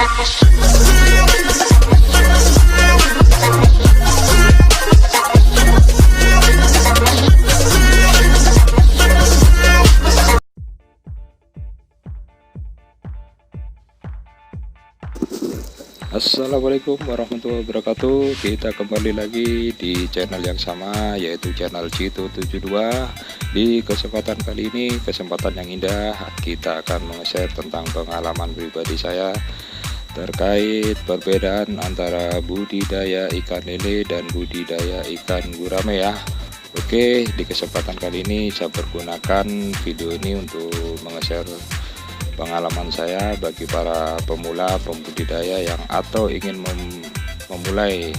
Assalamualaikum warahmatullahi wabarakatuh. Kita kembali lagi di channel yang sama, yaitu channel Cito72. Di kesempatan kali ini, kesempatan yang indah, kita akan meng-share tentang pengalaman pribadi saya terkait perbedaan antara budidaya ikan lele dan budidaya ikan gurame ya. Oke, di kesempatan kali ini saya pergunakan video ini untuk meng-share pengalaman saya bagi para pemula pembudidaya yang atau ingin memulai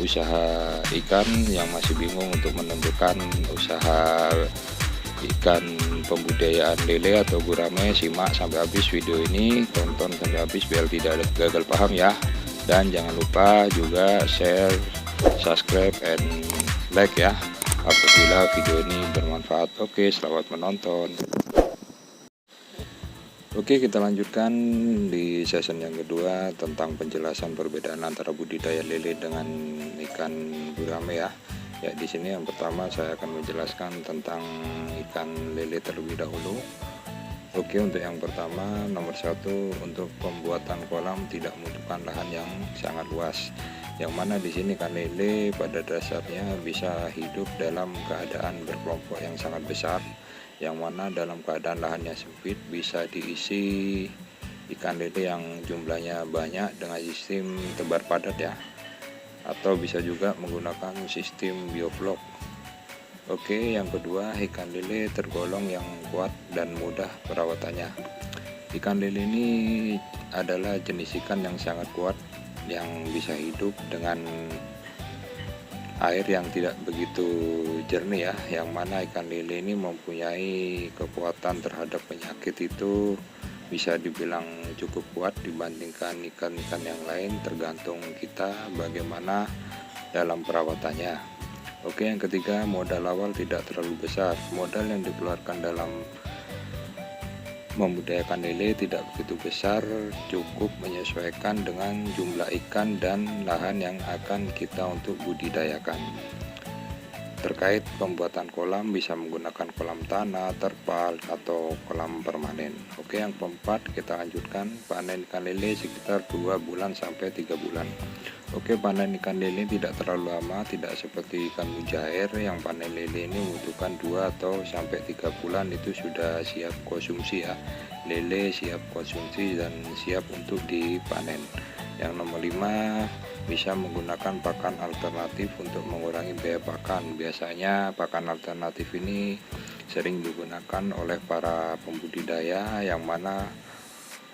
usaha ikan yang masih bingung untuk menentukan usaha ikan pembudidayaan lele atau gurame. Simak sampai habis video ini, tonton sampai habis biar tidak gagal paham ya. Dan jangan lupa juga share, subscribe, and like ya apabila video ini bermanfaat. Oke, selamat menonton. Oke, kita lanjutkan di season yang kedua tentang penjelasan perbedaan antara budidaya lele dengan ikan gurame ya. Ya, di sini yang pertama saya akan menjelaskan tentang ikan lele terlebih dahulu. Oke, untuk yang pertama, nomor satu, untuk pembuatan kolam tidak membutuhkan lahan yang sangat luas. Yang mana di sini ikan lele pada dasarnya bisa hidup dalam keadaan berkelompok yang sangat besar, yang mana dalam keadaan lahannya sempit bisa diisi ikan lele yang jumlahnya banyak dengan sistem tebar padat ya, atau bisa juga menggunakan sistem bioflok. Oke, yang kedua, ikan lele tergolong yang kuat dan mudah perawatannya. Ikan lele ini adalah jenis ikan yang sangat kuat yang bisa hidup dengan air yang tidak begitu jernih ya, yang mana ikan lele ini mempunyai kekuatan terhadap penyakit itu bisa dibilang cukup kuat dibandingkan ikan-ikan yang lain, tergantung kita bagaimana dalam perawatannya. Oke, yang ketiga, modal awal tidak terlalu besar. Modal yang dikeluarkan dalam membudidayakan lele tidak begitu besar, cukup menyesuaikan dengan jumlah ikan dan lahan yang akan kita untuk budidayakan. Terkait pembuatan kolam, bisa menggunakan kolam tanah, terpal, atau kolam permanen. Oke, yang keempat, kita lanjutkan panen ikan lele sekitar 2 bulan sampai 3 bulan. Oke, panen ikan lele tidak terlalu lama, tidak seperti ikan mujair yang panen lele ini membutuhkan 2 atau sampai 3 bulan itu sudah siap konsumsi ya. Lele siap konsumsi dan siap untuk dipanen. Yang nomor 5, bisa menggunakan pakan alternatif untuk mengurangi biaya pakan. Biasanya pakan alternatif ini sering digunakan oleh para pembudidaya, yang mana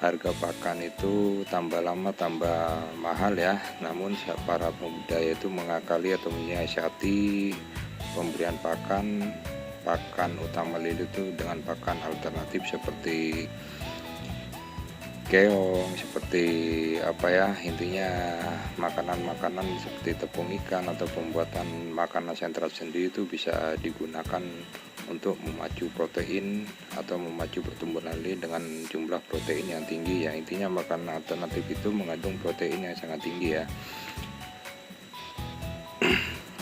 harga pakan itu tambah lama tambah mahal ya. Namun para pembudidaya itu mengakali atau menyiasati pemberian pakan utama lele itu dengan pakan alternatif seperti keong, seperti apa ya, intinya makanan-makanan seperti tepung ikan atau pembuatan makanan sentral sendiri itu bisa digunakan untuk memacu protein atau memacu pertumbuhan lele dengan jumlah protein yang tinggi ya. Intinya makanan alternatif itu mengandung protein yang sangat tinggi ya.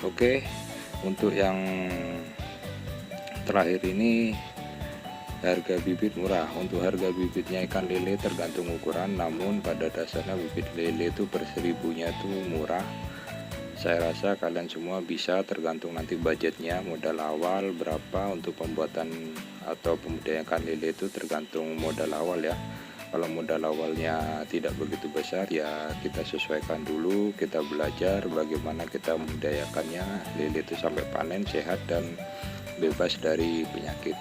Oke, untuk yang terakhir ini, harga bibit murah. Untuk harga bibitnya ikan lele tergantung ukuran, namun pada dasarnya bibit lele itu per 1000-nya itu murah. Saya rasa kalian semua bisa, tergantung nanti budgetnya, modal awal berapa untuk pembuatan atau pembudidayaan ikan lele itu tergantung modal awal ya. Kalau modal awalnya tidak begitu besar ya, kita sesuaikan dulu, kita belajar bagaimana kita membudidayakannya lele itu sampai panen sehat dan bebas dari penyakit.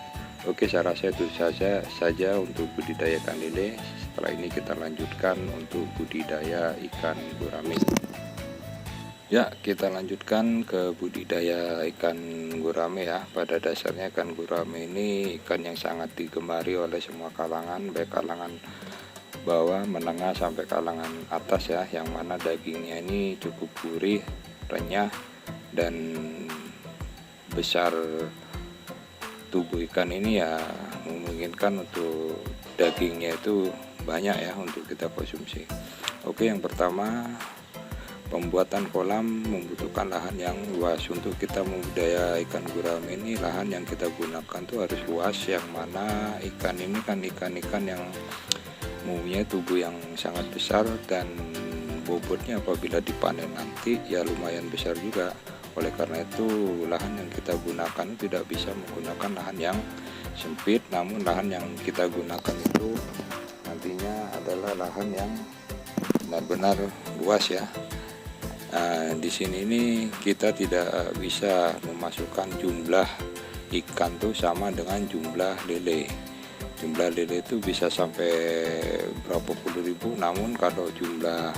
Oke, saya rasa itu saja untuk budidaya ikan lele. Setelah ini kita lanjutkan untuk budidaya ikan gurame. Ya, kita lanjutkan ke budidaya ikan gurame ya. Pada dasarnya ikan gurame ini ikan yang sangat digemari oleh semua kalangan, baik kalangan bawah, menengah, sampai kalangan atas ya. Yang mana dagingnya ini cukup gurih, renyah, dan besar. Tubuh ikan ini ya memungkinkan untuk dagingnya itu banyak ya untuk kita konsumsi. Oke, yang pertama, pembuatan kolam membutuhkan lahan yang luas. Untuk kita membudidaya ikan gurame ini, lahan yang kita gunakan tuh harus luas, yang mana ikan ini kan ikan-ikan yang mempunyai tubuh yang sangat besar dan bobotnya apabila dipanen nanti ya lumayan besar juga. Oleh karena itu, lahan yang kita gunakan tidak bisa menggunakan lahan yang sempit, namun lahan yang kita gunakan itu nantinya adalah lahan yang benar-benar luas ya. Di sini ini kita tidak bisa memasukkan jumlah ikan tuh sama dengan jumlah lele. Jumlah lele itu bisa sampai berapa puluh ribu, namun kalau jumlah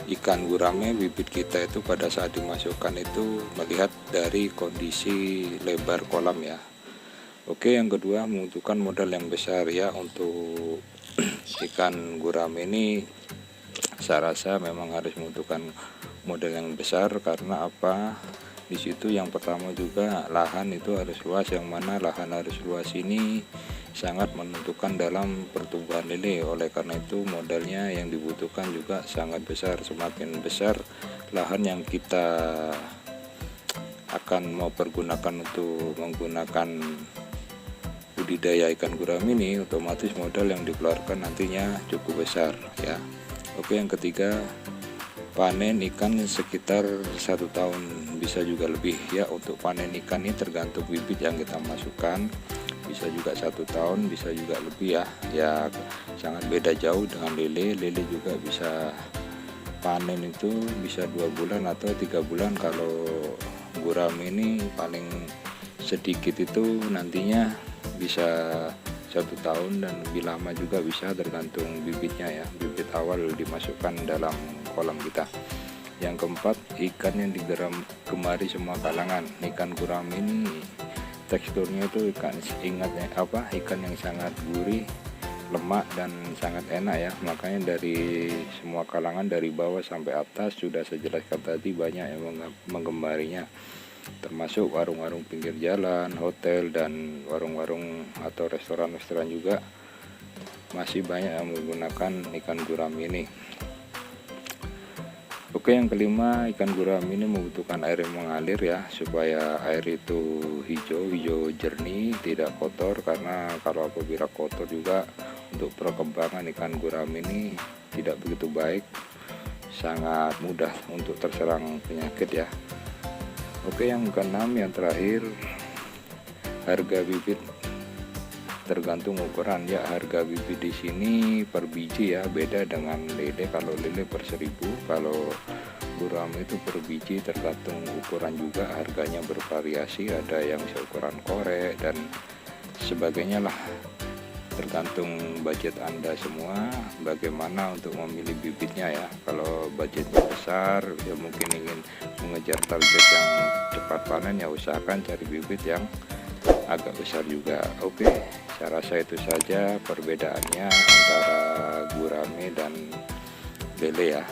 ikan gurame bibit kita itu pada saat dimasukkan itu melihat dari kondisi lebar kolam ya. Oke, yang kedua membutuhkan modal yang besar ya. Untuk ikan gurame ini saya rasa memang harus membutuhkan modal yang besar. Karena apa? Di situ yang pertama juga lahan itu harus luas, yang mana lahan harus luas ini sangat menentukan dalam pertumbuhan lele. Oleh karena itu modalnya yang dibutuhkan juga sangat besar. Semakin besar lahan yang kita akan mau pergunakan untuk menggunakan budidaya ikan gurame ini, otomatis modal yang dikeluarkan nantinya cukup besar ya. Oke, yang ketiga, panen ikan sekitar 1 tahun, bisa juga lebih ya. Untuk panen ikan ini tergantung bibit yang kita masukkan, bisa juga 1 tahun, bisa juga lebih ya sangat beda jauh dengan lele. Lele juga bisa panen itu bisa 2 bulan atau 3 bulan. Kalau gurame ini paling sedikit itu nantinya bisa 1 tahun, dan lebih lama juga bisa, tergantung bibitnya ya, bibit awal dimasukkan dalam kolam kita. Yang keempat, ikan yang digemari semua kalangan. Ikan gurame ini teksturnya itu ikan yang sangat gurih, lemak, dan sangat enak ya. Makanya dari semua kalangan, dari bawah sampai atas, sudah saya jelaskan tadi, banyak yang menggemarinya, termasuk warung-warung pinggir jalan, hotel, dan warung-warung atau restoran-restoran juga masih banyak yang menggunakan ikan gurame ini. Oke, yang kelima, ikan gurame ini membutuhkan air yang mengalir ya, supaya air itu hijau jernih, tidak kotor. Karena kalau apabila kotor juga untuk perkembangan ikan gurame ini tidak begitu baik, sangat mudah untuk terserang penyakit ya. Oke, yang keenam, yang terakhir, harga bibit tergantung ukuran ya. Harga bibit di sini per biji ya, beda dengan lele. Kalau lele per 1000, kalau gurame itu per biji, tergantung ukuran juga, harganya bervariasi. Ada yang seukuran korek dan sebagainya lah. Tergantung budget Anda semua bagaimana untuk memilih bibitnya ya. Kalau budgetnya besar ya, mungkin ingin mengejar target yang cepat panen, ya usahakan cari bibit yang agak besar juga. Oke, saya rasa itu saja perbedaannya antara gurame dan lele ya.